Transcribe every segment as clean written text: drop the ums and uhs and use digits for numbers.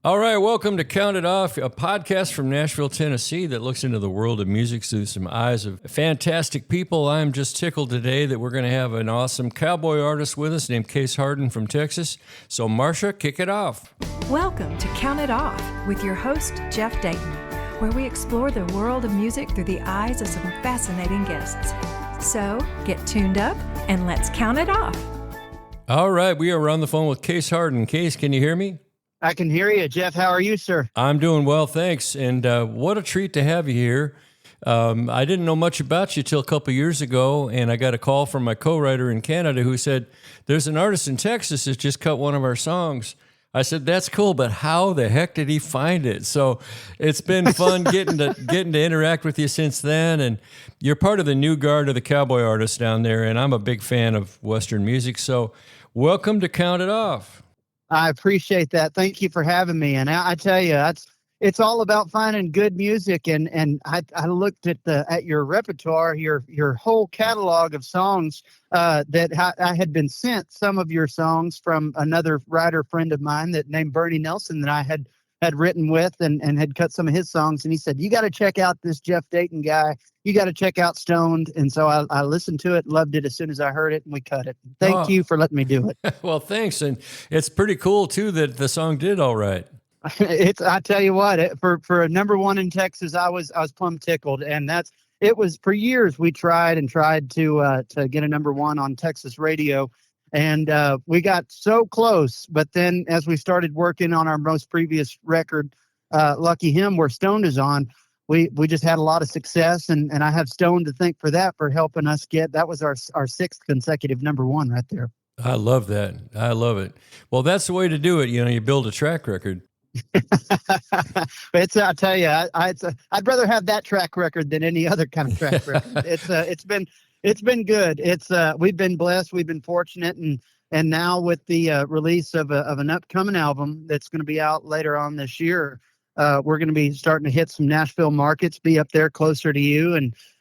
All right, welcome to Count It Off, a podcast from Nashville, Tennessee that looks into the world of music through some eyes of fantastic people. I'm just tickled today that we're going to have an awesome cowboy artist with us named Case Hardin from Texas. So, Marcia, kick it off. Welcome to Count It Off with your host, Jeff Dayton, where we explore the world of music through the eyes of some fascinating guests. So, get tuned up and let's count it off. All right, we are on the phone with Case Hardin. Case, can you hear me? I can hear you, Jeff. How are you, sir? I'm doing well, thanks. And what a treat to have you here. I didn't know much about you till a couple years ago, and I got a call from my co-writer in Canada who said, there's an artist in Texas that just cut one of our songs. I said, that's cool, but how the heck did he find it? So it's been fun getting to interact with you since then. And you're part of the new guard of the cowboy artists down there, and I'm a big fan of Western music. So welcome to Count It Off. I appreciate that. Thank you for having me. And I tell you, it's all about finding good music. And I looked at your repertoire, your whole catalog of songs that I had been sent some of your songs from another writer friend of mine that named Bernie Nelson that I had written with and had cut some of his songs. And he said, you got to check out this Jeff Dayton guy. You got to check out Stoned. And so I listened to it, loved it as soon as I heard it, and we cut it. Thank you for letting me do it. Well, thanks. And it's pretty cool, too, that the song did all right. I tell you what, for a number one in Texas, I was plumb tickled. And it was for years we tried to get a number one on Texas radio. And we got so close, but then as we started working on our most previous record, Lucky Him, where Stoned is on, we just had a lot of success, and I have Stoned to thank for that, for helping us that was our sixth consecutive number one right there. I love that. I love it. Well, that's the way to do it. You build a track record. I tell you, I'd rather have that track record than any other kind of track record. It's been good. We've been blessed. We've been fortunate. And now with the release of an upcoming album that's going to be out later on this year, we're going to be starting to hit some Nashville markets, be up there closer to you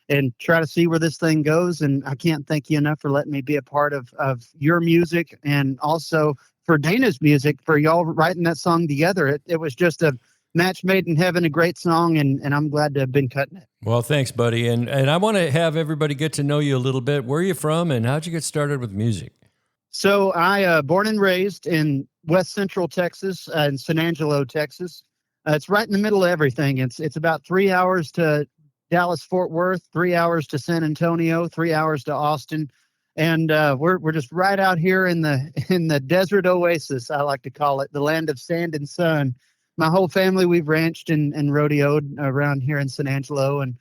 and try to see where this thing goes. And I can't thank you enough for letting me be a part of your music, and also for Dana's music, for y'all writing that song together. It was just a match made in heaven, a great song, and I'm glad to have been cutting it. Well, thanks, buddy. And I want to have everybody get to know you a little bit. Where are you from, and how'd you get started with music? So I born and raised in West Central Texas, in San Angelo, Texas. It's right in the middle of everything. It's about 3 hours to Dallas-Fort Worth, 3 hours to San Antonio, 3 hours to Austin. And we're just right out here in the desert oasis, I like to call it, the land of sand and sun. My whole family, we've ranched and rodeoed around here in San Angelo. And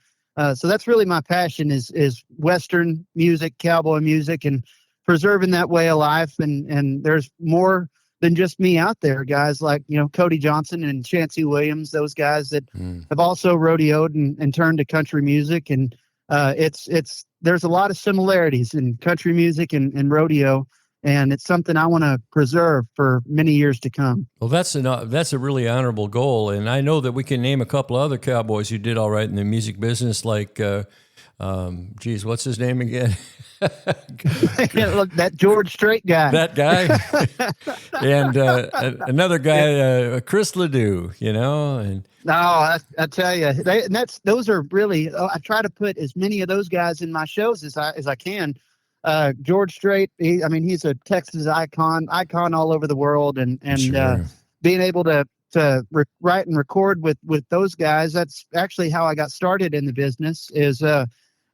so that's really my passion is Western music, cowboy music, and preserving that way of life. And there's more than just me out there, guys like, Cody Johnson and Chancey Williams, those guys that have also rodeoed and turned to country music. And there's a lot of similarities in country music and rodeo. And it's something I want to preserve for many years to come. Well, that's a really honorable goal. And I know that we can name a couple of other cowboys who did all right in the music business, like, what's his name again? Look, that George Strait guy. That guy. And another guy, Chris Ledoux, and... No, I tell you, those are really, I try to put as many of those guys in my shows as I can. George Strait, he's a Texas icon all over the world, and Sure. Being able to write and record with those guys, that's actually how I got started in the business. Is a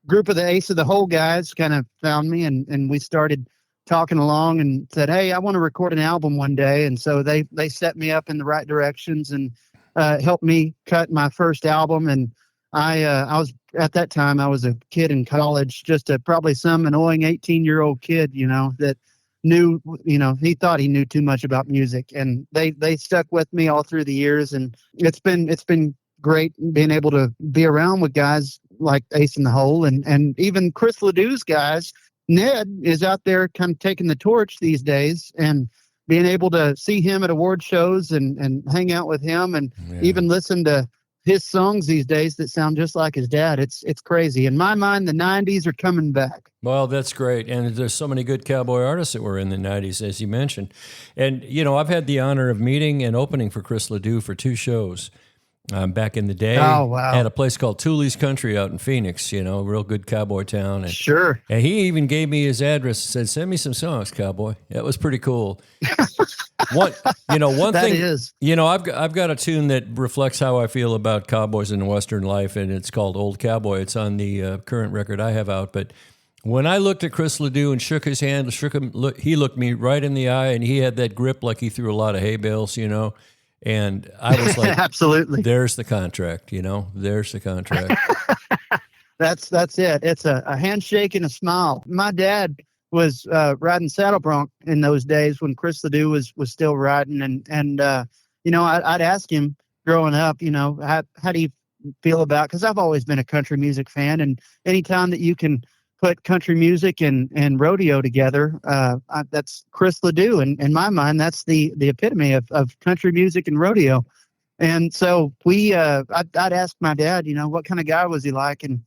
group of the Ace of the Hole guys kind of found me, and we started talking along and said, hey, I want to record an album one day. And so they set me up in the right directions and helped me cut my first album. And I was, at that time, I was a kid in college, just probably some annoying 18-year-old kid, that knew, he thought he knew too much about music. And they stuck with me all through the years. And it's been great being able to be around with guys like Ace in the Hole and even Chris Ledoux's guys. Ned is out there kind of taking the torch these days, and being able to see him at award shows and hang out with him and even listen to his songs these days that sound just like his dad. It's crazy. In my mind, the 90s are coming back. Well, that's great. And there's so many good cowboy artists that were in the 90s, as you mentioned. And, I've had the honor of meeting and opening for Chris Ledoux for 2 shows. Back in the day, Oh, wow. at a place called Thule's Country out in Phoenix, a real good cowboy town. And, Sure. and he even gave me his address and said, "Send me some songs, cowboy." That was pretty cool. One That thing is. I've got a tune that reflects how I feel about cowboys in Western life, and it's called "Old Cowboy." It's on the current record I have out. But when I looked at Chris Ledoux and shook his hand, he looked me right in the eye, and he had that grip like he threw a lot of hay bales, And I was like, absolutely. There's the contract, There's the contract. That's it. It's a handshake and a smile. My dad was riding saddle bronc in those days when Chris Ledoux was still riding, and I'd ask him growing up, how do you feel about? Because I've always been a country music fan, and anytime that you can put country music and rodeo together, that's Chris Ledoux. And in my mind, that's the epitome of country music and rodeo. And so I'd ask my dad, what kind of guy was he like? And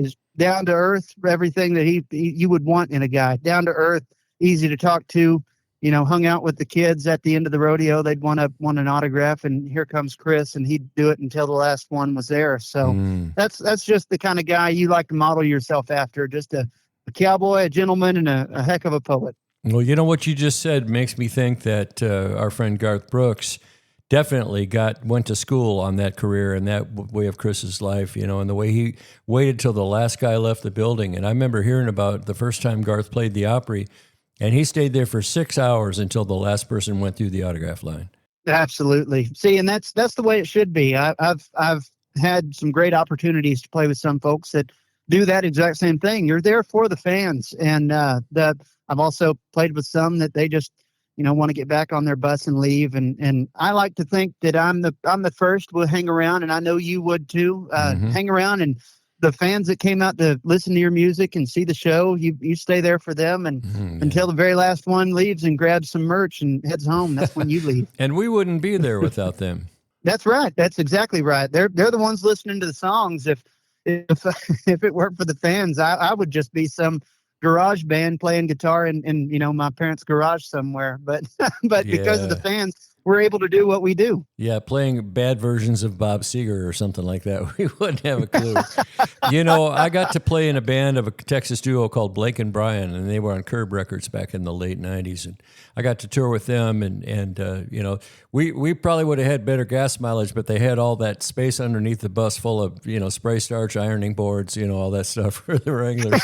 he's down to earth, everything that you would want in a guy. Down to earth, easy to talk to. Hung out with the kids at the end of the rodeo. They'd want an autograph, and here comes Chris, and he'd do it until the last one was there. So that's just the kind of guy you like to model yourself after, just a cowboy, a gentleman, and a heck of a poet. Well, what you just said makes me think that our friend Garth Brooks definitely went to school on that career and that way of Chris's life, and the way he waited till the last guy left the building. And I remember hearing about the first time Garth played the Opry, and he stayed there for 6 hours until the last person went through the autograph line. Absolutely. See, and that's the way it should be. I've had some great opportunities to play with some folks that do that exact same thing. You're there for the fans, and I've also played with some that they just want to get back on their bus and leave. And I like to think that I'm the first will hang around, and I know you would too. Hang around, and the fans that came out to listen to your music and see the show, you stay there for them, and until the very last one leaves and grabs some merch and heads home. That's when you leave. And we wouldn't be there without them. That's right. That's exactly right. They're the ones listening to the songs. If it weren't for the fans, I would just be some garage band playing guitar in my parents' garage somewhere. But because of the fans, we're able to do what we do. Yeah, playing bad versions of Bob Seger or something like that. We wouldn't have a clue. I got to play in a band of a Texas duo called Blake and Brian, and they were on Curb Records back in the late 90s. And I got to tour with them, and we probably would have had better gas mileage, but they had all that space underneath the bus full of, spray starch, ironing boards, all that stuff for the regulars.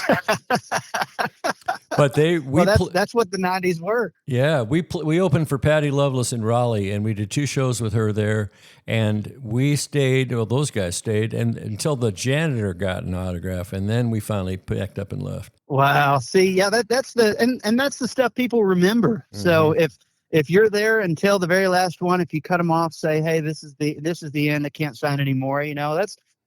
But that's what the 90s were. Yeah, we opened for Patty Loveless in Raleigh, and we did 2 shows with her there, and we stayed. Well, those guys stayed, and until the janitor got an autograph, and then we finally packed up and left. Wow. See, yeah, that's that's the stuff people remember. Mm-hmm. So if you're there until the very last one, if you cut them off, say, hey, this is the end. I can't sign anymore.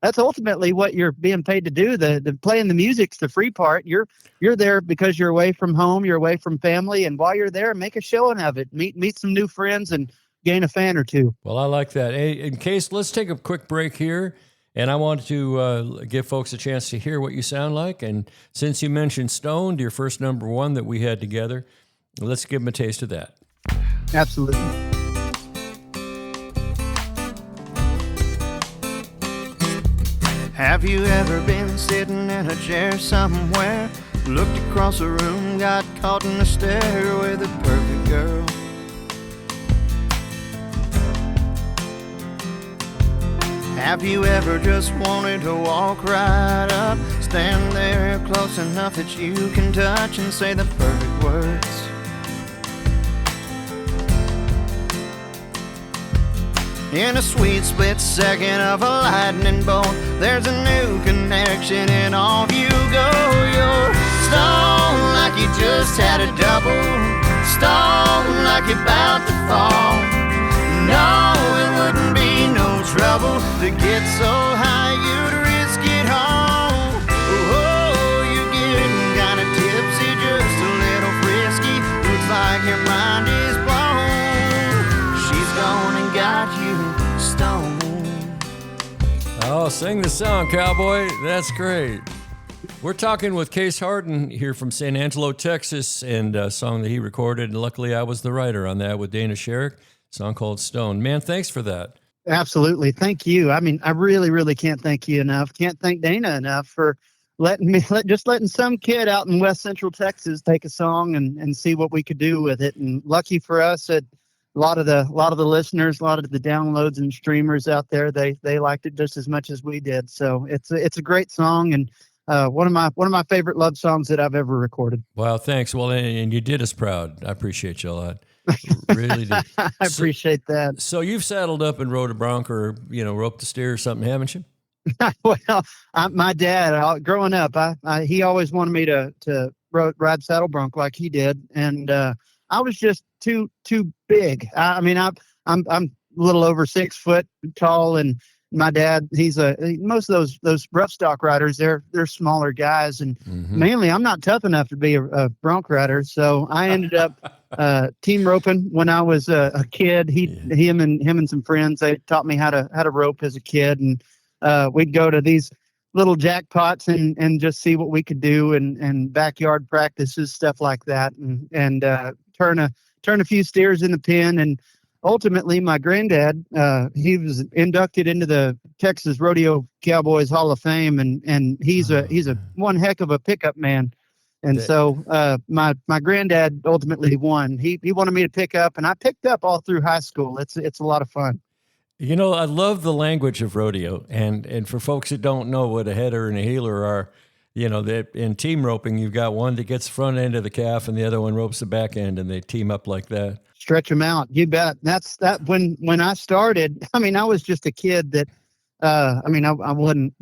That's ultimately what you're being paid to do. The playing the music's the free part. You're there because you're away from home, you're away from family, and while you're there, make a showing of it. Meet some new friends and gain a fan or two. Well, I like that. Hey, let's take a quick break here, and I want to give folks a chance to hear what you sound like. And since you mentioned Stoned, your first number 1 that we had together, let's give them a taste of that. Absolutely. Have you ever been sitting in a chair somewhere, looked across a room, got caught in a stare with a perfect girl? Have you ever just wanted to walk right up, stand there close enough that you can touch and say the perfect words? In a sweet split second of a lightning bolt, there's a new connection and off you go. You're stoned like you just had a double, stoned like you're about to fall. No, it wouldn't be no trouble to get so high you'd risk it all. Oh, you're getting kinda tipsy, just a little frisky. Looks like your mind is blown. She's gone and got you stoned. Oh, sing the song, cowboy. That's great. We're talking with Case Hardin here from San Angelo, Texas, and a song that he recorded. And luckily, I was the writer on that with Dana Sherrick, a song called Stone. Man, thanks for that. Absolutely. Thank you. I mean, I really, really can't thank you enough. Can't thank Dana enough for letting some kid out in West Central Texas take a song and see what we could do with it. And lucky for us, a lot of the listeners, a lot of the downloads and streamers out there, they liked it just as much as we did. So it's a great song, and one of my favorite love songs that I've ever recorded. Wow, thanks. Well, and you did us proud. I appreciate you a lot. Really did. I appreciate that. So you've saddled up and rode a bronc or, roped a steer or something, haven't you? Well, my dad, growing up, he always wanted me to ride saddle bronc like he did, and I was just too big. I'm a little over 6 foot tall, and my dad, most of those rough stock riders, they're smaller guys, and mainly I'm not tough enough to be a bronc rider. So I ended up team roping when I was a kid. Him and some friends, they taught me how to rope as a kid, and we'd go to these little jackpots and just see what we could do, and backyard practices, stuff like that, and turn a few steers in the pen. And ultimately, my granddad, he was inducted into the Texas Rodeo Cowboys Hall of Fame, and he's a one heck of a pickup man. And so my granddad ultimately won. He wanted me to pick up, and I picked up all through high school. It's a lot of fun. I love the language of rodeo, and for folks that don't know what a header and a heeler are, that in team roping, you've got one that gets the front end of the calf and the other one ropes the back end, and they team up like that. Stretch them out. You bet. That's that. When I started, I was just a kid that, I wasn't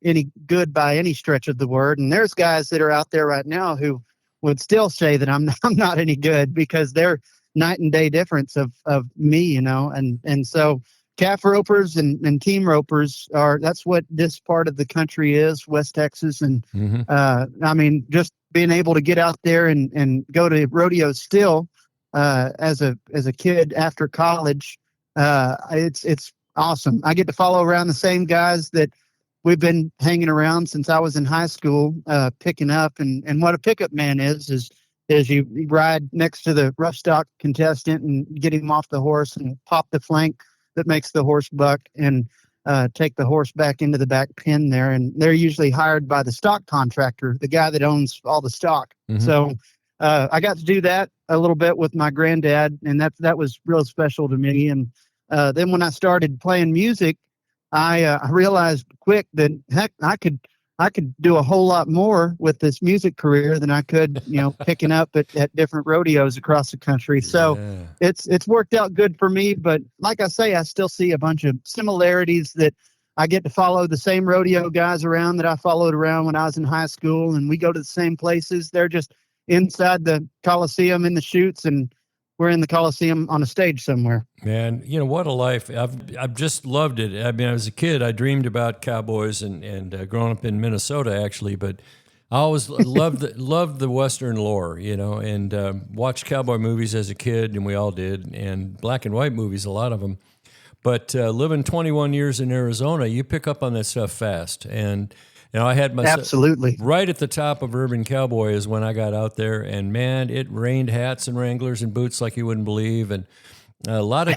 any good by any stretch of the word. And there's guys that are out there right now who would still say that I'm not any good, because they're night and day difference of me, and so calf ropers and team ropers that's what this part of the country is, West Texas. And just being able to get out there and go to rodeos still, as a kid after college, it's awesome. I get to follow around the same guys that we've been hanging around since I was in high school, picking up. And what a pickup man is you ride next to the rough stock contestant and get him off the horse and pop the flank that makes the horse buck, and take the horse back into the back pen there. And they're usually hired by the stock contractor, the guy that owns all the stock. So I got to do that a little bit with my granddad, and that was real special to me. And then when I started playing music, I realized quick that heck, I could do a whole lot more with this music career than I could, picking up at different rodeos across the country. So it's worked out good for me. But like I say, I still see a bunch of similarities, that I get to follow the same rodeo guys around that I followed around when I was in high school, and we go to the same places. They're just inside the Coliseum in the chutes, and we're in the Coliseum on a stage somewhere. Man, what a life. I've just loved it. As a kid, I dreamed about cowboys and growing up in Minnesota, actually, but I always loved the Western lore, and watched cowboy movies as a kid, and we all did, and black and white movies, a lot of them. But living 21 years in Arizona, you pick up on that stuff fast. And I had myself absolutely right at the top of Urban Cowboy is when I got out there, and man, it rained hats and Wranglers and boots like you wouldn't believe. And a lot of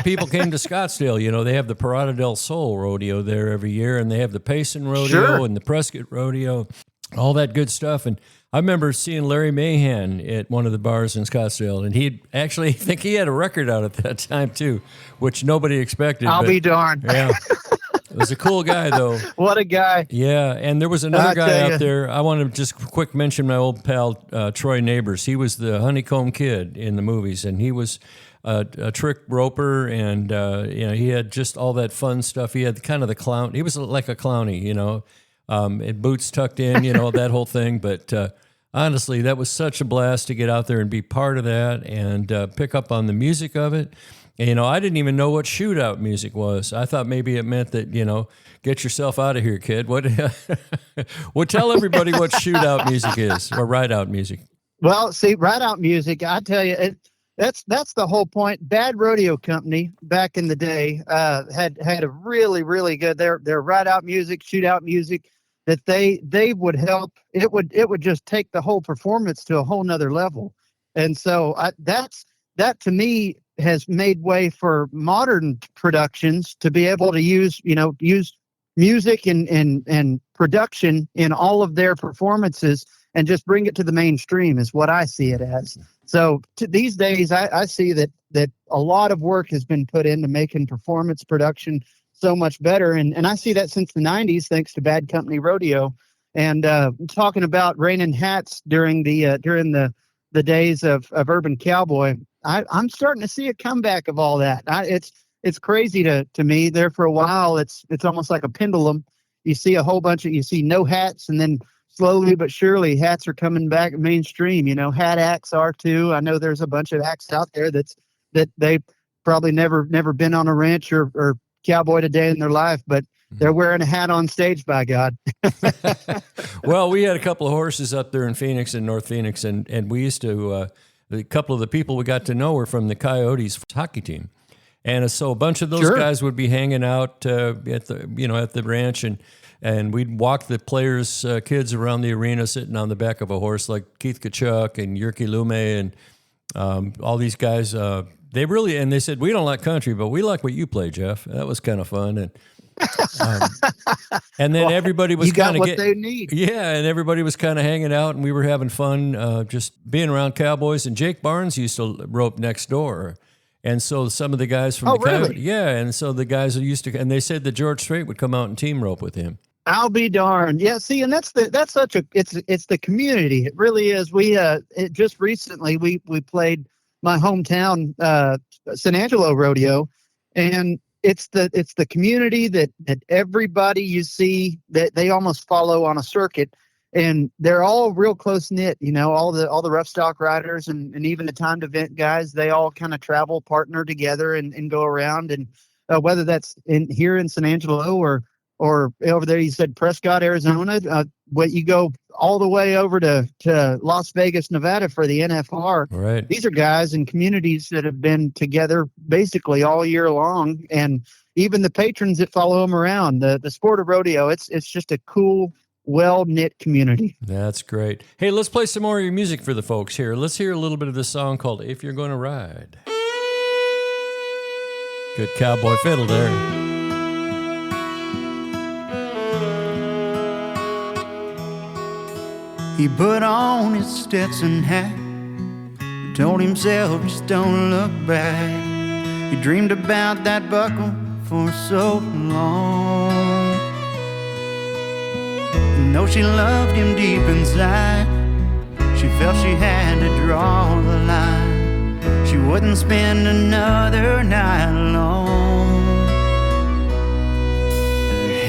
people came to Scottsdale. They have the Parada del Sol rodeo there every year, and they have the Payson rodeo and the Prescott rodeo, all that good stuff. And I remember seeing Larry Mahan at one of the bars in Scottsdale, and he actually, I think he had a record out at that time too, which nobody expected. I'll be darned. Yeah. It was a cool guy, though. What a guy. Yeah, and there was another guy out there. I want to just quick mention my old pal, Troy Neighbors. He was the Honeycomb Kid in the movies, and he was a trick roper, and he had just all that fun stuff. He had kind of the clown. He was like a clowny, and boots tucked in, that whole thing. But honestly, that was such a blast to get out there and be part of that and pick up on the music of it. And, I didn't even know what shootout music was. I thought maybe it meant that, get yourself out of here, kid. Well, tell everybody what shootout music is, or ride out music. Well, see, ride out music, I tell you, That's the whole point. Bad Rodeo Company back in the day had a really good. They're ride out music, shootout music that they would help. It would just take the whole performance to a whole nother level. And so that to me has made way for modern productions to be able to use music and production in all of their performances and just bring it to the mainstream is what I see it as. So these days, I see that a lot of work has been put into making performance production so much better. And I see that since the 90s, thanks to Bad Company Rodeo. And talking about raining hats during the days of Urban Cowboy, I'm starting to see a comeback of all that. It's crazy to me. There for a while, it's almost like a pendulum. You see a whole bunch you see no hats, and then slowly but surely hats are coming back mainstream. Hat acts are too. I know there's a bunch of acts out there that they probably never been on a ranch or cowboyed a day in their life, but they're wearing a hat on stage, by God. Well, we had a couple of horses up there in Phoenix, in North Phoenix, and we used to, a couple of the people we got to know were from the Coyotes hockey team. And so a bunch of those guys would be hanging out at the ranch, and we'd walk the players' kids around the arena sitting on the back of a horse, like Keith Kachuk and Yerky Lume and all these guys. They said, we don't like country, but we like what you play, Jeff. That was kind of fun. And then everybody was kind of what they need. Yeah, and everybody was kind of hanging out, and we were having fun just being around cowboys. And Jake Barnes used to rope next door. And so some of the guys from and so the guys who used to, and they said that George Strait would come out and team rope with him. I'll be darned. Yeah, see, and it's the community. It really is. We just recently we played my hometown San Angelo rodeo, and it's the community that everybody you see that they almost follow on a circuit. And they're all real close knit, all the rough stock riders and even the timed event guys, they all kind of travel, partner together and go around. And whether that's here in San Angelo or over there, you said Prescott, Arizona, you go all the way over to Las Vegas, Nevada for the NFR. Right. These are guys and communities that have been together basically all year long. And even the patrons that follow them around, the sport of rodeo, it's just a cool, well-knit community. That's great. Hey, let's play some more of your music for the folks here. Let's hear a little bit of this song called If You're Gonna Ride. Good cowboy fiddle there. He put on his Stetson hat, told himself just don't look back. He dreamed about that buckle for so long. Know she loved him deep inside. She felt she had to draw the line. She wouldn't spend another night alone.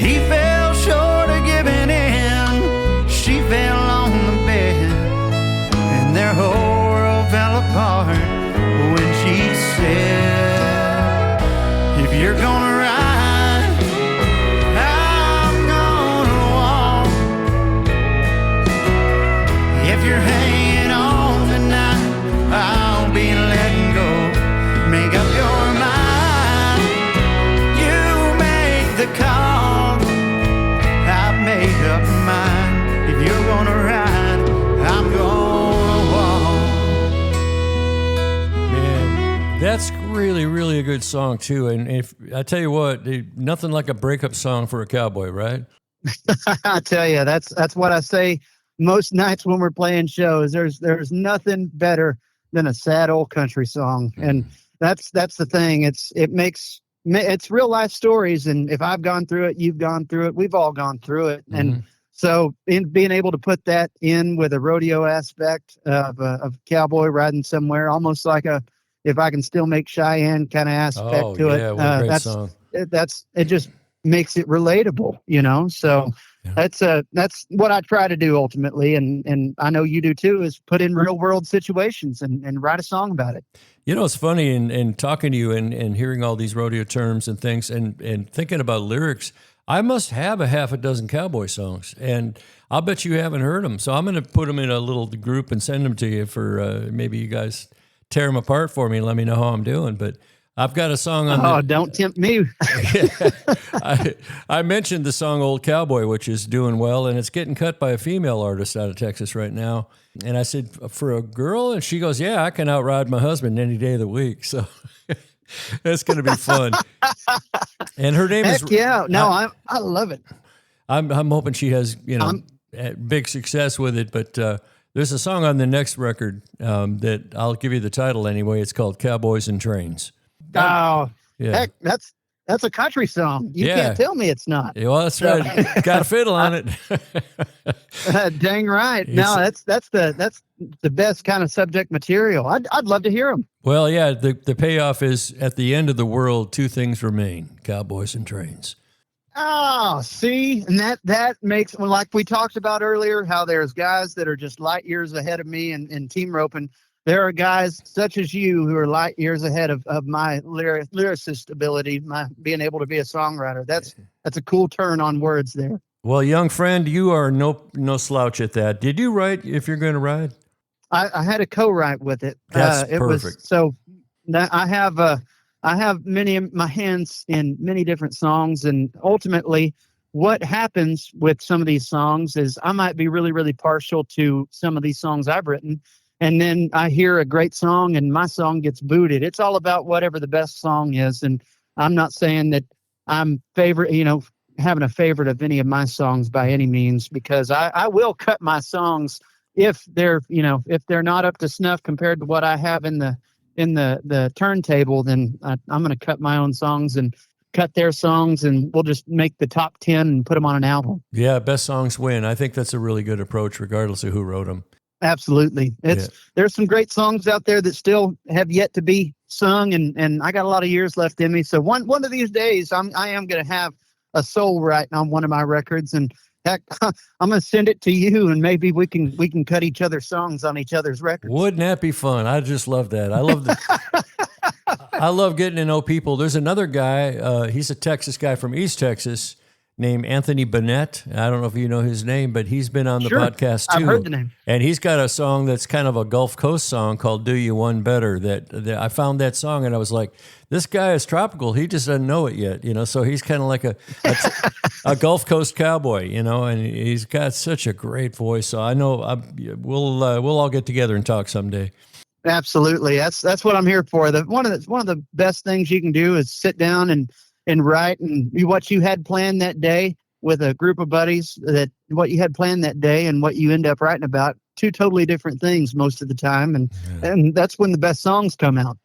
He fell short of giving in. She fell on the bed, and their whole world fell apart when she said, if you're gonna ride, if you're hanging on tonight, I'll be letting go. Make up your mind. You make the call. I've made up mine. If you're gonna ride, I'm gonna walk. Man, that's really, really a good song too. And if I tell you what, nothing like a breakup song for a cowboy, right? I tell you, that's what I say. Most nights when we're playing shows, there's nothing better than a sad old country song, and that's the thing. It's real life stories, and if I've gone through it, you've gone through it, we've all gone through it, and so in being able to put that in with a rodeo aspect of cowboy riding somewhere, almost like if I can still make Cheyenne kind of aspect to it. What a great song. It just makes it relatable, So. Yeah. That's what I try to do ultimately, and I know you do too, is put in real world situations and write a song about it. It's funny in talking to you and hearing all these rodeo terms and things and thinking about lyrics. I must have a half a dozen cowboy songs, and I'll bet you haven't heard them. So I'm going to put them in a little group and send them to you for maybe you guys tear them apart for me and let me know how I'm doing. But I've got a song on. Oh, don't tempt me. I mentioned the song "Old Cowboy," which is doing well, and it's getting cut by a female artist out of Texas right now. And I said, "For a girl," and she goes, "Yeah, I can outride my husband any day of the week." So that's going to be fun. And her name is. Yeah, no, I love it. I'm hoping she has big success with it, but there's a song on the next record that I'll give you the title anyway. It's called "Cowboys and Trains." Oh, Yeah. heck, that's a country song. You can't tell me it's not. Yeah, well, that's right. Got a fiddle on it. Dang right. No, that's the best kind of subject material. I'd love to hear them. Well, yeah, the payoff is at the end of the world, two things remain: cowboys and trains. Oh, see, and that makes, well, like we talked about earlier, how there's guys that are just light years ahead of me in team roping. There are guys such as you who are light years ahead of my lyricist ability, my being able to be a songwriter. That's a cool turn on words there. Well, young friend, you are no slouch at that. Did you write "If You're Going to Ride"? I had a co-write with it. That's it perfect. So I have many of my hands in many different songs, and ultimately what happens with some of these songs is I might be really, really partial to some of these songs I've written. And then I hear a great song and my song gets booted. It's all about whatever the best song is. And I'm not saying that I'm having a favorite of any of my songs by any means, because I will cut my songs if they're not up to snuff compared to what I have in the turntable. Then I'm going to cut my own songs and cut their songs, and we'll just make the top 10 and put them on an album. Yeah, best songs win. I think that's a really good approach, regardless of who wrote them. Absolutely. There's some great songs out there that still have yet to be sung, and I got a lot of years left in me. So one of these days I am going to have a soul writing on one of my records, and heck, I'm going to send it to you, and maybe we can cut each other's songs on each other's records. Wouldn't that be fun? I just love that. I love getting to know people. There's another guy, he's a Texas guy from East Texas, named Anthony Bennett. I don't know if you know his name, but he's been on the podcast too. I've heard the name. And he's got a song that's kind of a Gulf Coast song called "Do You One Better." That I found that song and I was like, this guy is tropical. He just doesn't know it yet, So he's kind of like a Gulf Coast cowboy, and he's got such a great voice. So I know we'll all get together and talk someday. Absolutely. That's what I'm here for. One of the best things you can do is sit down and write and what you had planned that day with a group of buddies, that what you had planned that day and what you end up writing about, two totally different things most of the time. And that's when the best songs come out.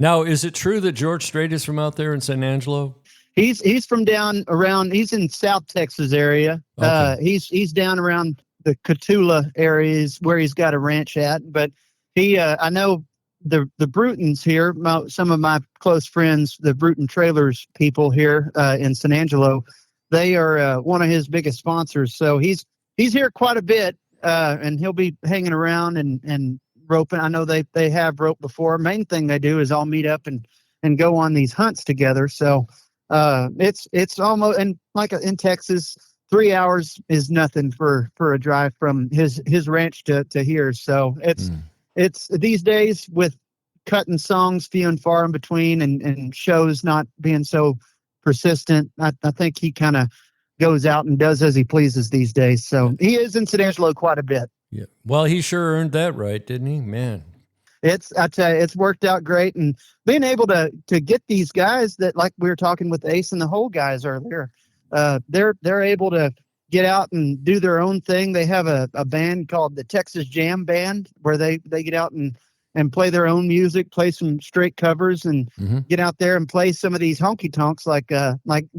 Now, is it true that George Strait is from out there in San Angelo? He's from down around, he's in South Texas area. Okay. He's down around the Cotulla areas where he's got a ranch at, but I know the Brutons here, some of my close friends, the Bruton Trailers people here in San Angelo, they are one of his biggest sponsors. So he's here quite a bit, and he'll be hanging around and roping. I know they have roped before. Main thing they do is all meet up and go on these hunts together. So it's almost, and like in Texas, 3 hours is nothing for a drive from his ranch to here. So it's these days with cutting songs few and far in between and shows not being so persistent. I think he kind of goes out and does as he pleases these days. So he is in San Angelo quite a bit. Yeah. Well, he sure earned that right, didn't he? Man. I tell you, it's worked out great. And being able to get these guys that, like we were talking with Ace and the Whole guys earlier, they're able to get out and do their own thing. They have a band called the Texas Jam Band where they get out and play their own music, play some straight covers, and get out there and play some of these honky tonks like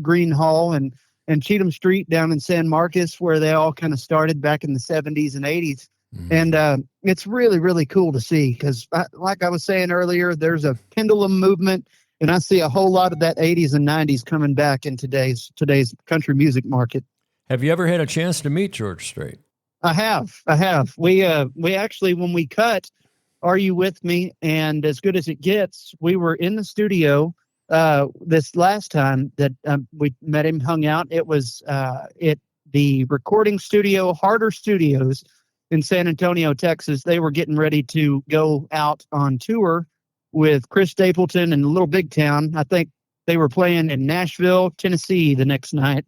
Green Hall and Cheatham Street down in San Marcos, where they all kind of started back in the 70s and 80s. And it's really, really cool to see because, like I was saying earlier, there's a pendulum movement, and I see a whole lot of that 80s and 90s coming back in today's country music market. Have you ever had a chance to meet George Strait? I have. We actually, when we cut Are You With Me and As Good As It Gets, we were in the studio this last time that we met him, hung out. It was at the recording studio, Hardin Studios, in San Antonio, Texas. They were getting ready to go out on tour with Chris Stapleton and Little Big Town. I think they were playing in Nashville, Tennessee the next night.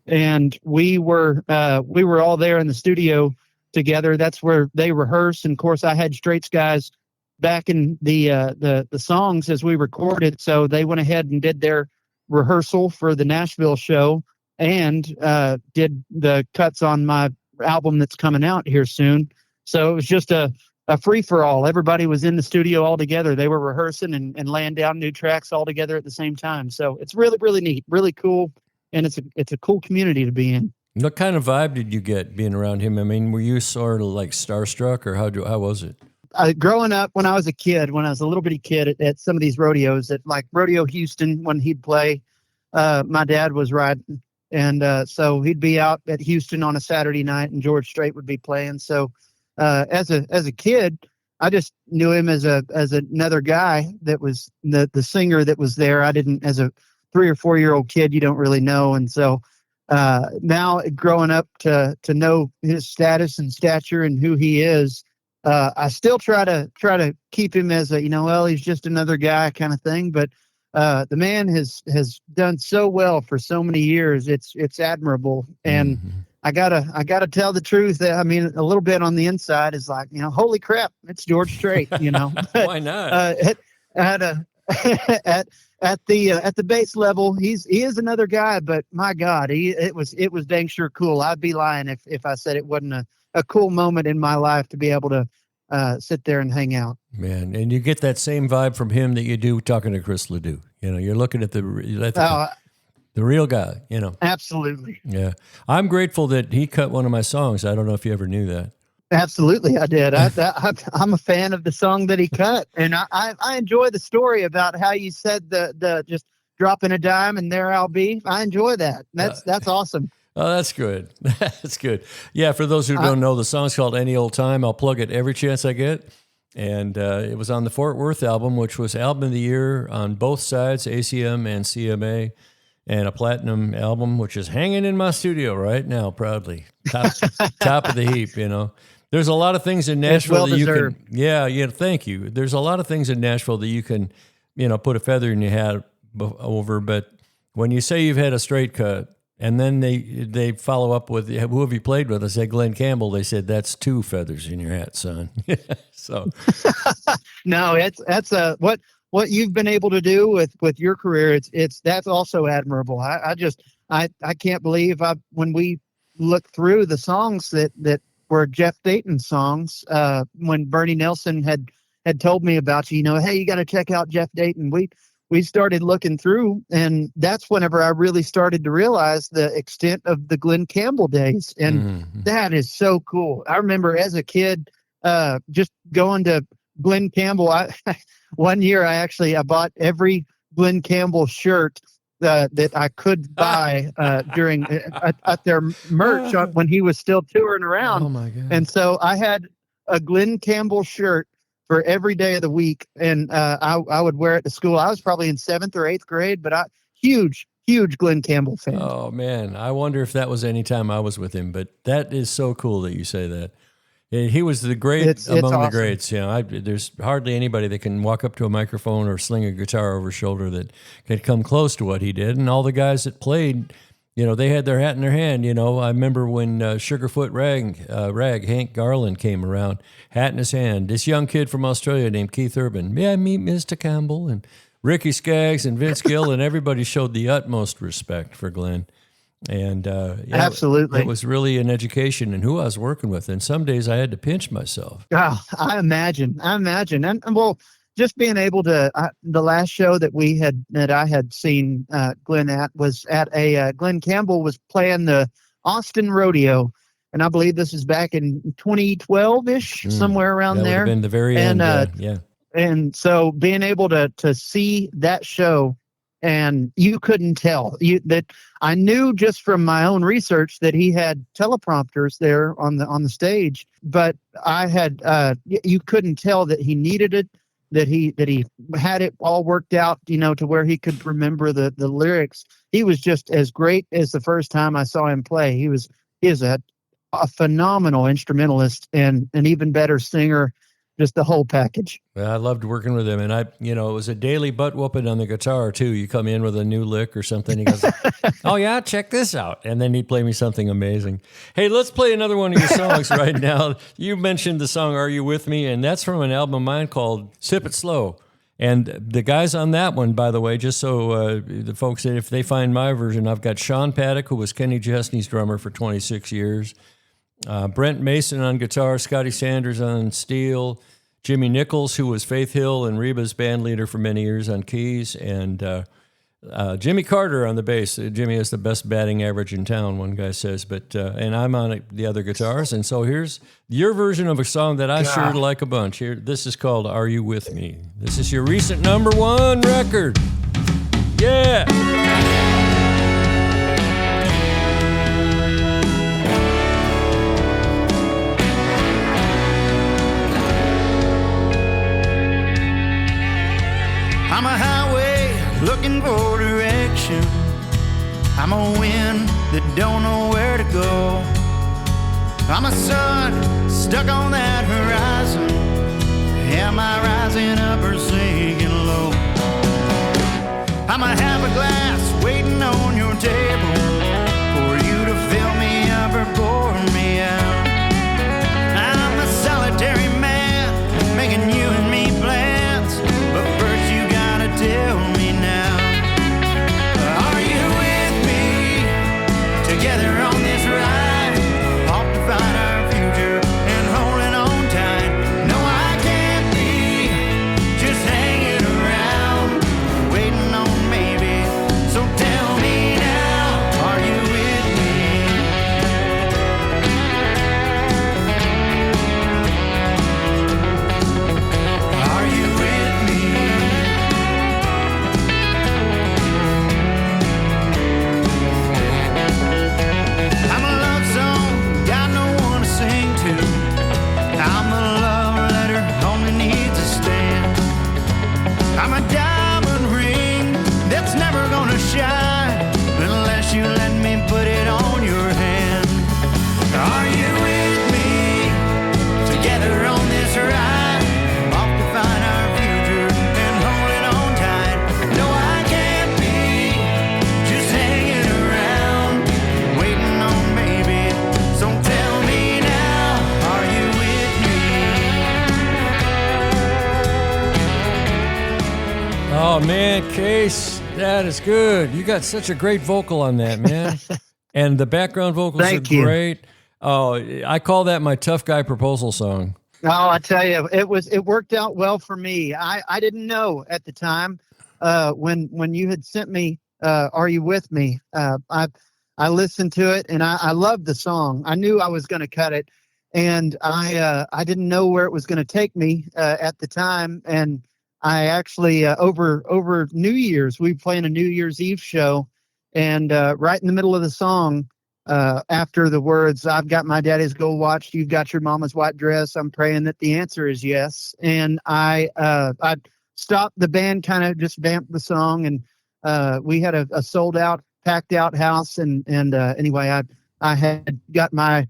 And we were all there in the studio together. That's where they rehearsed. And of course, I had Strait's guys back in the songs as we recorded. So they went ahead and did their rehearsal for the Nashville show and did the cuts on my album that's coming out here soon. So it was just a free for all. Everybody was in the studio all together. They were rehearsing and laying down new tracks all together at the same time. So it's really, really neat, really cool. And it's a cool community to be in. What kind of vibe did you get being around him? I mean, were you sort of like starstruck, or how was it? Growing up, when I was a little bitty kid at some of these rodeos, at like Rodeo Houston, when he'd play, my dad was riding. And so he'd be out at Houston on a Saturday night, and George Strait would be playing. So as a kid, I just knew him as another guy that was the singer that was there. I didn't, as a 3 or 4 year old kid, you don't really know. And so now growing up to know his status and stature and who he is, I still try to keep him as he's just another guy kind of thing. But the man has done so well for so many years. It's admirable. And I gotta tell the truth. I mean, a little bit on the inside is like, holy crap, it's George Strait, But, why not? At the base level, he is another guy, but my God, it was dang sure cool. I'd be lying if I said it wasn't a cool moment in my life to be able to sit there and hang out. Man, and you get that same vibe from him that you do talking to Chris Ledoux. You're looking at the real guy. Absolutely. Yeah, I'm grateful that he cut one of my songs. I don't know if you ever knew that. Absolutely, I did. I'm a fan of the song that he cut, and I enjoy the story about how you said the just dropping a dime and there I'll be. I enjoy that. That's awesome. Oh, that's good. That's good. Yeah, for those who don't know, the song's called Any Old Time. I'll plug it every chance I get. And it was on the Fort Worth album, which was Album of the Year on both sides, ACM and CMA, and a platinum album, which is hanging in my studio right now, proudly. Top of the heap, There's a lot of things in Nashville well that you deserved. can, yeah, thank you. There's a lot of things in Nashville that you can, put a feather in your hat over. But when you say you've had a straight cut, and then they follow up with, who have you played with? I said, Glenn Campbell. They said, that's 2 feathers in your hat, son. So, no, that's what you've been able to do with your career. That's also admirable. I can't believe when we look through the songs that were Jeff Dayton songs, when Bernie Nelson had told me about you, hey, you got to check out Jeff Dayton. We started looking through, and that's whenever I really started to realize the extent of the Glenn Campbell days. And that is so cool. I remember as a kid, just going to Glenn Campbell. One year I bought every Glenn Campbell shirt that I could buy during at their merch when he was still touring around. Oh my God. And so I had a Glenn Campbell shirt for every day of the week, and I would wear it to school. I was probably in 7th or 8th grade, but huge Glenn Campbell fan. Oh man, I wonder if that was any time I was with him. But that is so cool that you say that. He was the great among the awesome. Greats. There's hardly anybody that can walk up to a microphone or sling a guitar over his shoulder that can come close to what he did. And all the guys that played, they had their hat in their hand. I remember when Sugarfoot Rag, Hank Garland came around, hat in his hand. This young kid from Australia named Keith Urban. May I meet Mr. Campbell? And Ricky Skaggs and Vince Gill, and everybody showed the utmost respect for Glenn. And absolutely, it was really an education in who I was working with. And some days I had to pinch myself. Oh, I imagine. And well, just being able to, the last show that I had seen Glenn at was at Glenn Campbell was playing the Austin Rodeo. And I believe this is back in 2012-ish, somewhere around there. Would have been the very end. Yeah. And so being able to see that show, and you couldn't tell that I knew just from my own research that he had teleprompters there on the stage, but I had you couldn't tell that he needed it, that he had it all worked out, to where he could remember the lyrics. He was just as great as the first time I saw him play. He is an a phenomenal instrumentalist and an even better singer, just the whole package. Well, I loved working with him, and it was a daily butt whooping on the guitar too. You come in with a new lick or something, he goes, "Oh yeah, check this out," and then he'd play me something amazing. Hey, let's play another one of your songs right now. You mentioned the song "Are You With Me," and that's from an album of mine called "Sip It Slow." And the guys on that one, by the way, just so the folks, if they find my version, I've got Sean Paddock, who was Kenny Chesney's drummer for 26 years. Brent Mason on guitar, Scotty Sanders on steel, Jimmy Nichols, who was Faith Hill and Reba's band leader for many years on keys, and Jimmy Carter on the bass. Jimmy has the best batting average in town, one guy says, and I'm on the other guitars. And so here's your version of a song that I sure like a bunch. Here, this is called "Are You With Me?" This is your recent #1 record. Yeah. I'm a highway looking for direction. I'm a wind that don't know where to go. I'm a sun stuck on that horizon. Am I rising up or sinking low? I'm a half a glass waiting on your table for you to fill me up or pour me out. I'm a solitary man making you and me plans, but first you gotta tell me now. Are you with me? Together on this ride, off to find our future and holding on tight. No, I can't be just hanging around, waiting on maybe. So tell me now, are you with me? Are you with me? I'm a love song, got no one to sing to. I'm a love letter, only needs a stand. I'm a diamond ring that's never gonna shine unless you let me put it on your hand. Are you with me? Together on this ride, off to find our future and holding on tight. No, I can't be just hanging around, waiting on maybe. So tell me now, are you with me? Oh man, Case, that is good. You got such a great vocal on that, man. And the background vocals Thank are you. great. Oh, I call that my tough guy proposal song. Oh, I tell you, it worked out well for me. I didn't know at the time when you had sent me "Are You With Me?" I listened to it and I loved the song. I knew I was going to cut it, and I didn't know where it was going to take me at the time. And I actually over New Year's, we were playing a New Year's Eve show, and right in the middle of the song, after the words, "I've got my daddy's gold watch, you've got your mama's white dress, I'm praying that the answer is yes." And I stopped the band, kind of just vamped the song, and we had a sold out, packed out house. And anyway, I had got my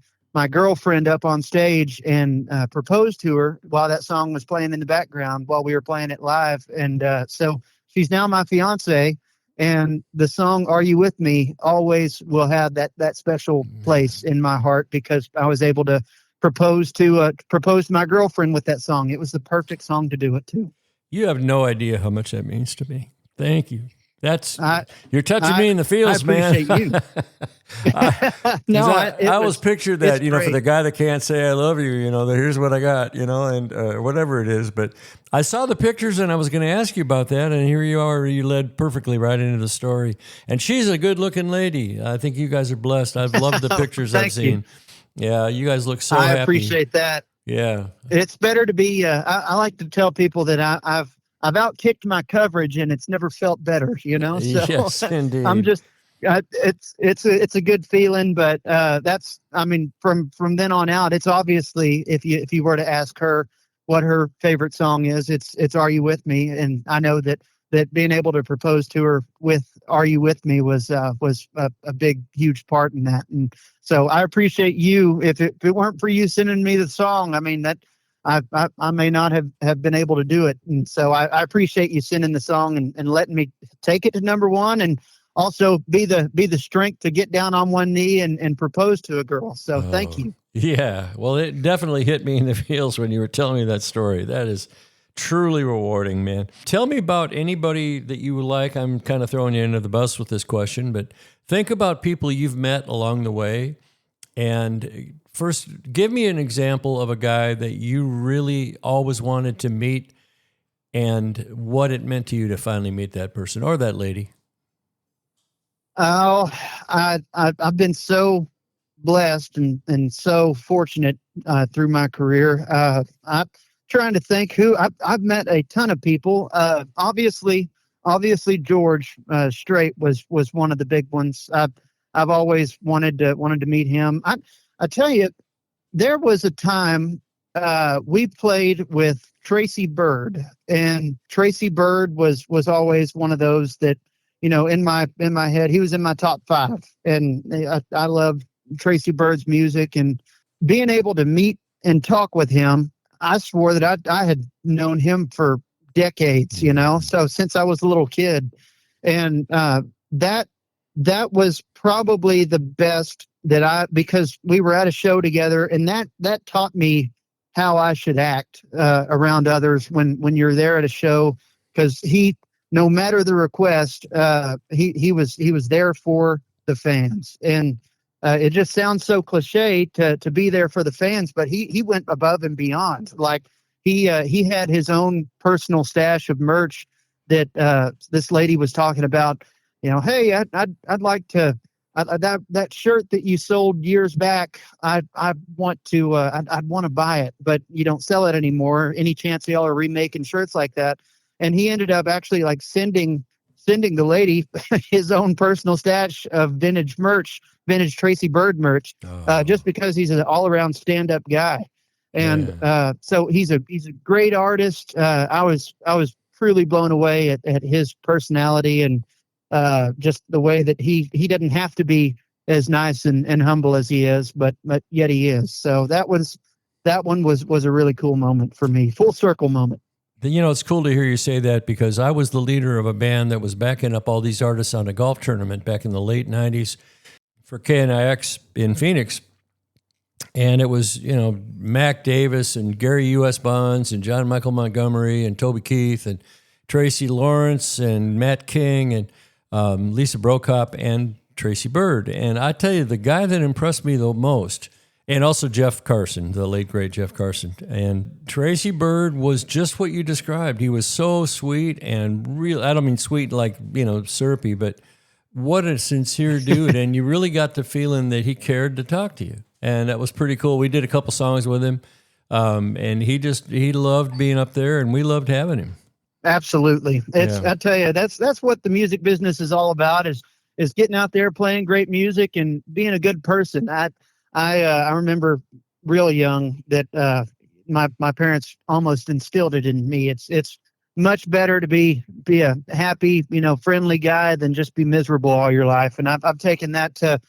girlfriend up on stage and proposed to her while that song was playing in the background while we were playing it live. And so she's now my fiance. And the song "Are You With Me" always will have that special place in my heart, because I was able to propose to my girlfriend with that song. It was the perfect song to do it to. You have no idea how much that means to me. Thank you. You're touching me in the feels, I appreciate man. you. I always pictured that, for great. the guy that can't say "I love you," here's what I got, and whatever it is. But I saw the pictures and I was going to ask you about that, and here you are. You led perfectly right into the story. And she's a good-looking lady. I think you guys are blessed. I've loved the pictures I've seen. Yeah, you guys look so happy. I appreciate that. Yeah, it's better to be. I like to tell people that I've outkicked my coverage, and it's never felt better. So yes, indeed. I'm just. It's a good feeling, but that's. I mean, from then on out, it's obviously, if you were to ask her what her favorite song is, it's "Are You With Me?" And I know that that being able to propose to her with "Are You With Me" was a big, huge part in that. And so I appreciate you. If it weren't for you sending me the song, I mean, that I may not have been able to do it. And so I appreciate you sending the song and letting me take it to number one, and also be the strength to get down on one knee and propose to a girl. So thank you. Yeah. Well, it definitely hit me in the feels when you were telling me that story. That is truly rewarding, man. Tell me about anybody that you like. I'm kind of throwing you into the bus with this question, but think about people you've met along the way. And first, give me an example of a guy that you really always wanted to meet and what it meant to you to finally meet that person or that lady. Oh, I've been so blessed and so fortunate through my career. I'm trying to think who I've met a ton of people. Obviously George Strait was one of the big ones. I've always wanted to meet him. I tell you, there was a time we played with Tracy Byrd, and Tracy Byrd was always one of those that, you know, in my head, he was in my top 5, and I love Tracy Byrd's music, and being able to meet and talk with him, I swore that I had known him for decades, you know, so since I was a little kid, and that was probably the best because we were at a show together, and that taught me how I should act around others when you're there at a show, because no matter the request, he was there for the fans. And it just sounds so cliche to be there for the fans, but he went above and beyond. Like he had his own personal stash of merch that this lady was talking about. You know, hey, I'd like to that shirt that you sold years back. I want to I'd want to buy it, but you don't sell it anymore. Any chance y'all are remaking shirts like that? And he ended up actually like sending the lady his own personal stash of vintage Tracy Byrd merch, just because he's an all around stand up guy. And so he's a great artist. I was truly blown away at his personality and just the way that he doesn't have to be as nice and humble as he is, but yet he is. So that one was a really cool moment for me. Full circle moment. You know, it's cool to hear you say that, because I was the leader of a band that was backing up all these artists on a golf tournament back in the late 90s for KNIX in Phoenix. And it was, you know, Mac Davis and Gary U.S. Bonds and John Michael Montgomery and Toby Keith and Tracy Lawrence and Matt King and Lisa Brokop and Tracy Byrd. And I tell you, the guy that impressed me the most, and also Jeff Carson, the late, great Jeff Carson. And Tracy Byrd was just what you described. He was so sweet and real. I don't mean sweet like, you know, syrupy, but what a sincere dude. And you really got the feeling that he cared to talk to you. And that was pretty cool. We did a couple songs with him. And he loved being up there, and we loved having him. Absolutely. I tell you, that's what the music business is all about, is getting out there, playing great music and being a good person. I remember real young that my parents almost instilled it in me. It's much better to be a happy, you know, friendly guy than just be miserable all your life. And I've taken that to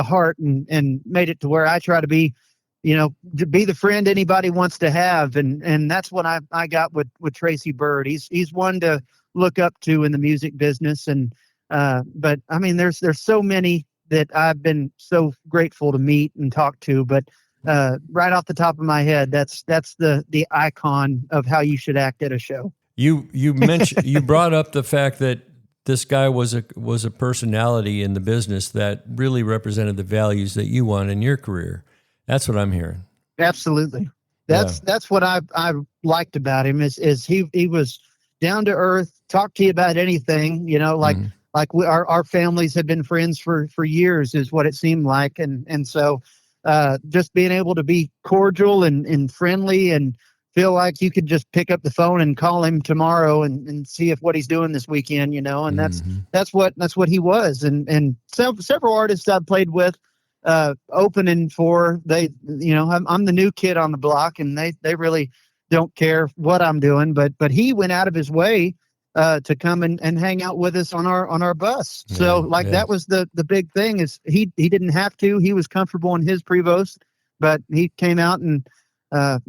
heart and made it to where I try to be, you know, to be the friend anybody wants to have. And that's what I got with Tracy Byrd. He's one to look up to in the music business. And but I mean, there's so many that I've been so grateful to meet and talk to, but right off the top of my head, that's the icon of how you should act at a show. You mentioned you brought up the fact that this guy was a personality in the business that really represented the values that you want in your career. That's what I'm hearing. Absolutely. That's what I liked about him is he was down to earth, talk to you about anything, you know, like our families had been friends for years is what it seemed like. And so just being able to be cordial and friendly and feel like you could just pick up the phone and call him tomorrow and see if what he's doing this weekend, you know, and that's what he was. And several artists I've played with, opening for, they, you know, I'm the new kid on the block, and they really don't care what I'm doing, but he went out of his way to come and hang out with us on our bus. So that was the big thing is he didn't have to. He was comfortable in his Prevost, but he came out and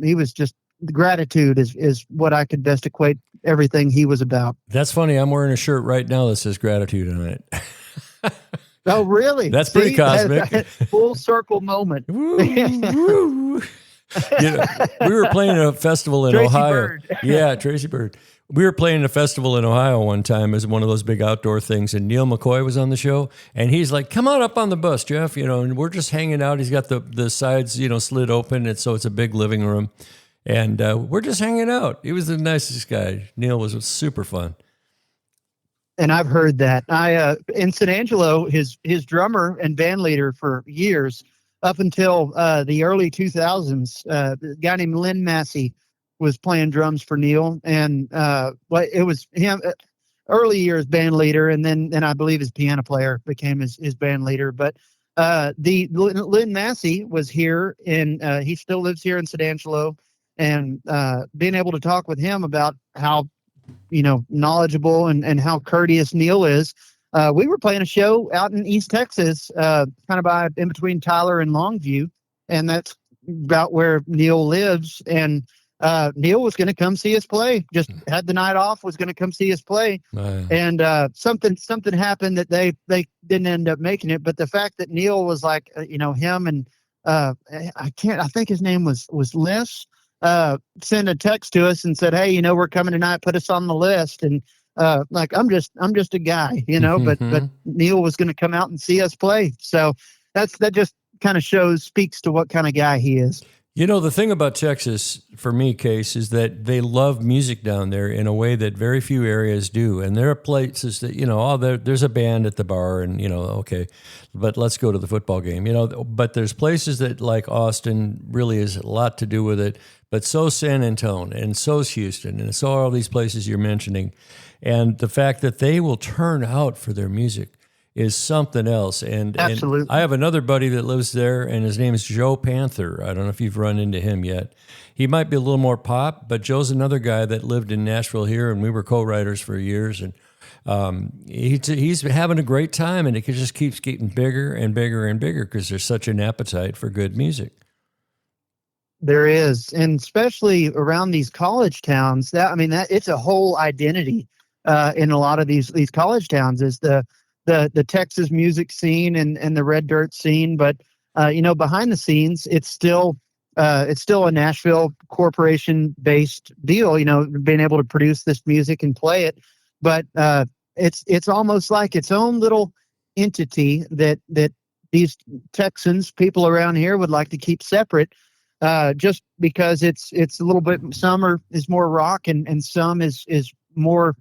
he was just gratitude is what I could best equate everything he was about. That's funny. I'm wearing a shirt right now that says gratitude on it. Oh, really? That's pretty cosmic. Full circle moment. Woo, woo. We were playing a festival in Tracy Ohio. Bird. Yeah, Tracy Bird. We were playing a festival in Ohio one time as one of those big outdoor things, and Neil McCoy was on the show, and he's like, "Come on up on the bus, Jeff," and we're just hanging out. He's got the sides, slid open, and so it's a big living room, and we're just hanging out. He was the nicest guy. Neil was super fun. And I've heard that. In San Angelo, his drummer and band leader for years, up until the early 2000s, a guy named Lynn Massey was playing drums for Neil, and it was him. Early years band leader, and then I believe his piano player became his band leader. But the Lynn Massey was here, and he still lives here in San Angelo, and being able to talk with him about how knowledgeable and how courteous Neil is. We were playing a show out in East Texas, kind of in between Tyler and Longview, and that's about where Neil lives. And Neil was going to come see us play. Just had the night off, was going to come see us play. Man. And something happened that they didn't end up making it. But the fact that Neil was like, him and I think his name was Les, sent a text to us and said, "Hey, we're coming tonight. Put us on the list." And I'm just a guy, but Neil was going to come out and see us play. So that just kind of speaks to what kind of guy he is. The thing about Texas, for me, Case, is that they love music down there in a way that very few areas do. And there are places that, there's a band at the bar and, okay, but let's go to the football game, But there's places that, like Austin, really has a lot to do with it. But so San Antonio and so's Houston and so all these places you're mentioning. And the fact that they will turn out for their music is something else. And absolutely. I have another buddy that lives there, and his name is Joe Panther. I don't know if you've run into him yet. He might be a little more pop, but Joe's another guy that lived in Nashville here, and we were co-writers for years. And he's having a great time, and it just keeps getting bigger and bigger and bigger because there's such an appetite for good music. There is, and especially around these college towns. That it's a whole identity in a lot of these college towns is the Texas music scene and the red dirt scene. But behind the scenes, it's still a Nashville corporation based deal. Being able to produce this music and play it, but it's almost like its own little entity that these Texans, people around here, would like to keep separate. Just because it's a little bit, some is more rock and some is more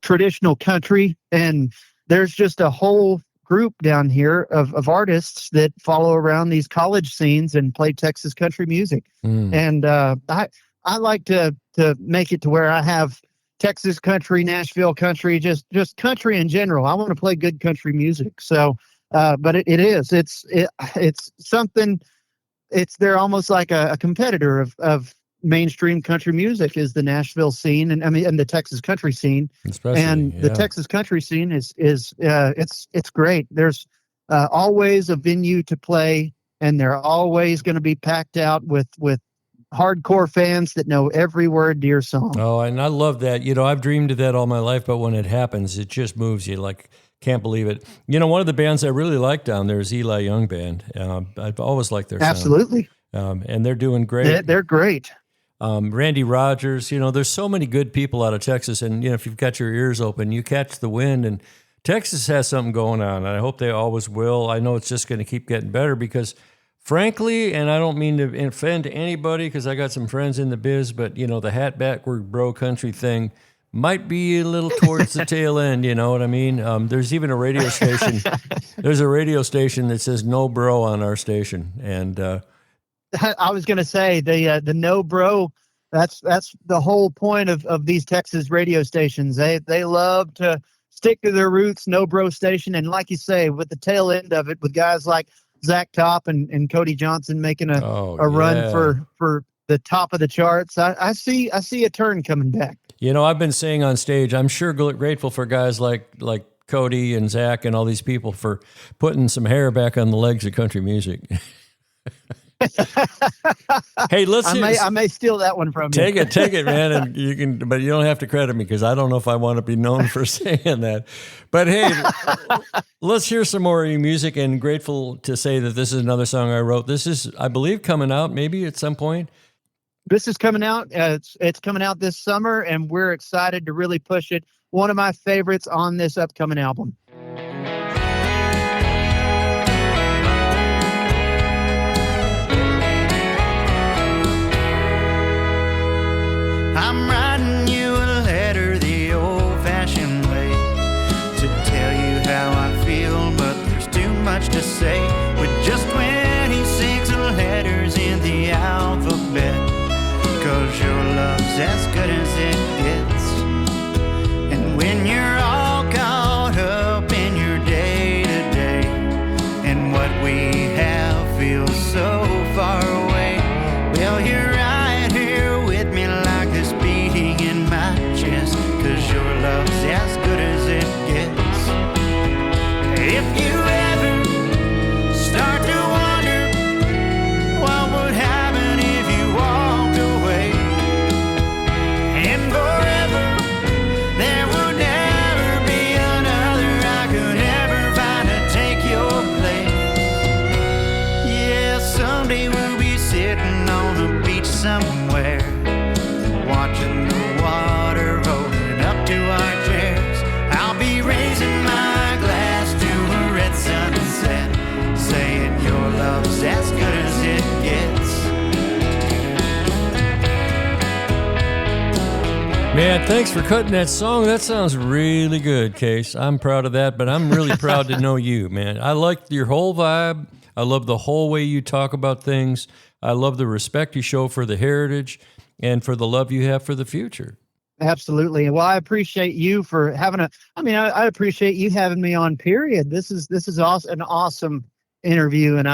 traditional country, and there's just a whole group down here of artists that follow around these college scenes and play Texas country music. And I like to make it to where I have Texas country, Nashville country, just country in general. I want to play good country music. So, but it's something. They're almost like a competitor of mainstream country music is the Nashville scene, and the Texas country scene. Especially, the Texas country scene is it's great. There's always a venue to play, and they're always going to be packed out with hardcore fans that know every word to your song. Oh, and I love that. I've dreamed of that all my life, but when it happens, it just moves you. Like, can't believe it. One of the bands I really like down there is Eli Young Band. I've always liked their sound. Absolutely. And they're doing great. They're great. Randy Rogers, there's so many good people out of Texas. And, if you've got your ears open, you catch the wind. And Texas has something going on. And I hope they always will. I know it's just going to keep getting better because, frankly, and I don't mean to offend anybody because I got some friends in the biz, but, the hat backward bro country thing might be a little towards the tail end, you know what I mean? There's even a radio station. There's a radio station that says "No Bro" on our station, and I was going to say the "No Bro." That's the whole point of these Texas radio stations. They love to stick to their roots. No Bro station, and like you say, with the tail end of it, with guys like Zach Top and Cody Johnson making a run for the top of the charts. I see a turn coming back. You know, I've been saying on stage, I'm sure grateful for guys like Cody and Zach and all these people for putting some hair back on the legs of country music. Hey, I may steal that one from you. Take it, man, and you can, but you don't have to credit me because I don't know if I want to be known for saying that. But hey, let's hear some more of your music. And grateful to say that this is another song I wrote. This is, I believe, coming out maybe at some point. This is coming out. It's coming out this summer, and we're excited to really push it. One of my favorites on this upcoming album. I'm writing you a letter the old-fashioned way to tell you how I feel, but there's too much to say with just 26 letters in the alphabet. 'Cause your love's as good as it gets. And when you're all caught up in your day-to-day, and what we have feels so far away, well, you're right here with me like this beating in my chest. 'Cause your love's as good as it gets. If you ever start to wonder what would happen if you walked away, and forever there would never be another I could ever find to take your place. Yeah, someday we'll be sitting on a beach somewhere, watching the water rolling up to our chairs. I'll be raising my glass to a red sunset, saying your love's as good as it gets. Man, thanks for cutting that song. That sounds really good, Case. I'm proud of that, but I'm really proud to know you, man. I like your whole vibe. I love the whole way you talk about things. I love the respect you show for the heritage and for the love you have for the future. Absolutely. Well, I appreciate you for having I appreciate you having me on, period. This is an awesome interview, and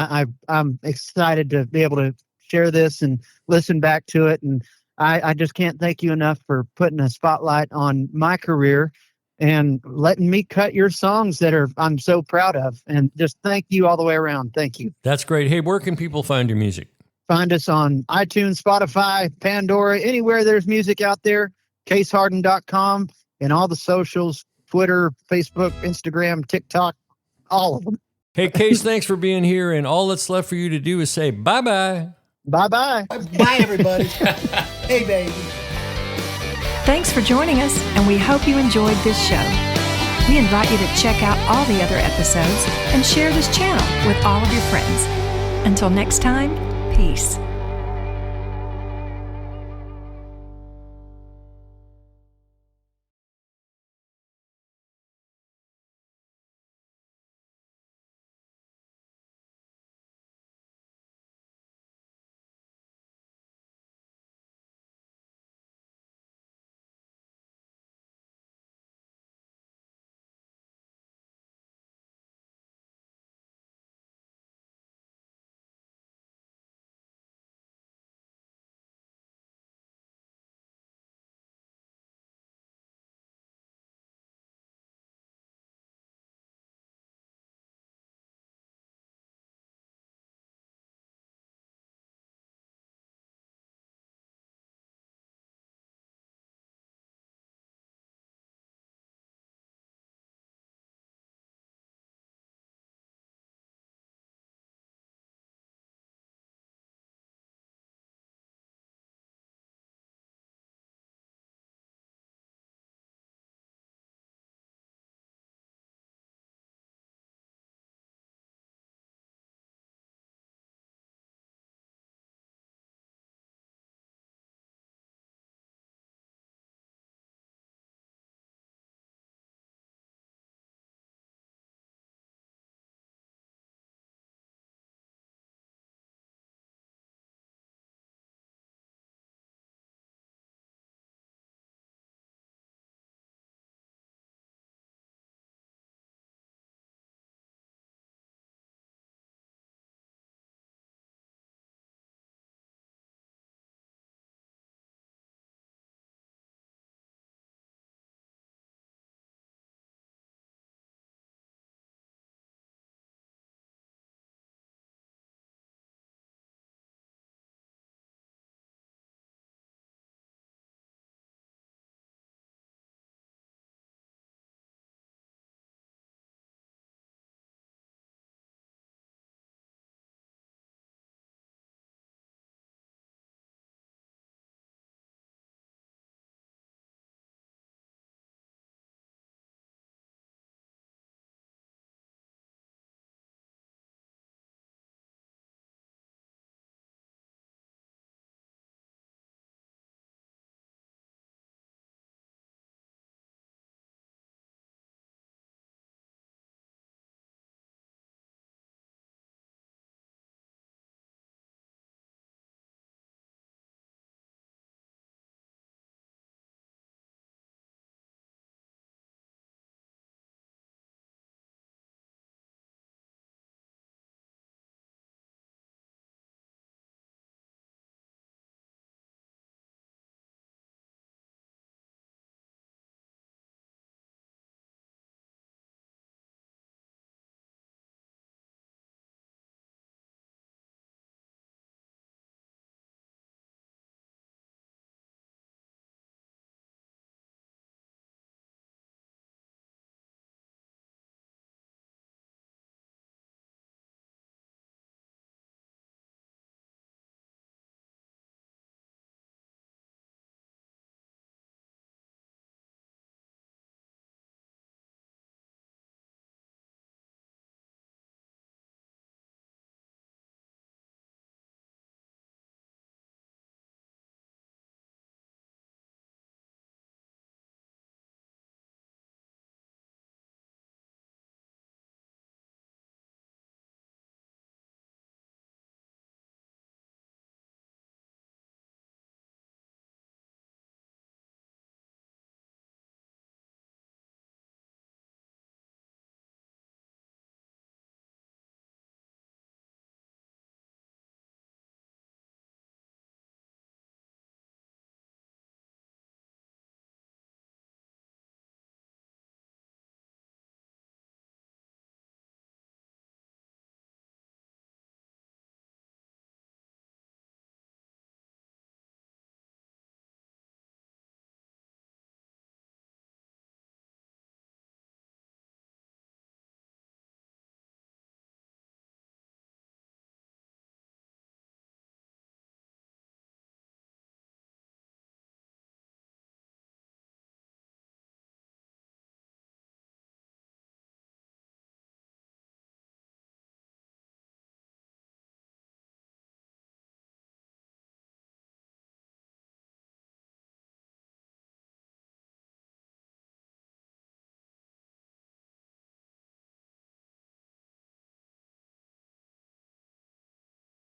I'm excited to be able to share this and listen back to it. And I just can't thank you enough for putting a spotlight on my career and letting me cut your songs that I'm so proud of. And just thank you all the way around. Thank you. That's great. Hey, where can people find your music? Find us on iTunes, Spotify, Pandora, anywhere there's music out there. CaseHardin.com and all the socials, Twitter, Facebook, Instagram, TikTok, all of them. Hey, Case, thanks for being here. And all that's left for you to do is say bye-bye. Bye-bye. Bye, everybody. Hey, baby. Thanks for joining us, and we hope you enjoyed this show. We invite you to check out all the other episodes and share this channel with all of your friends. Until next time, peace.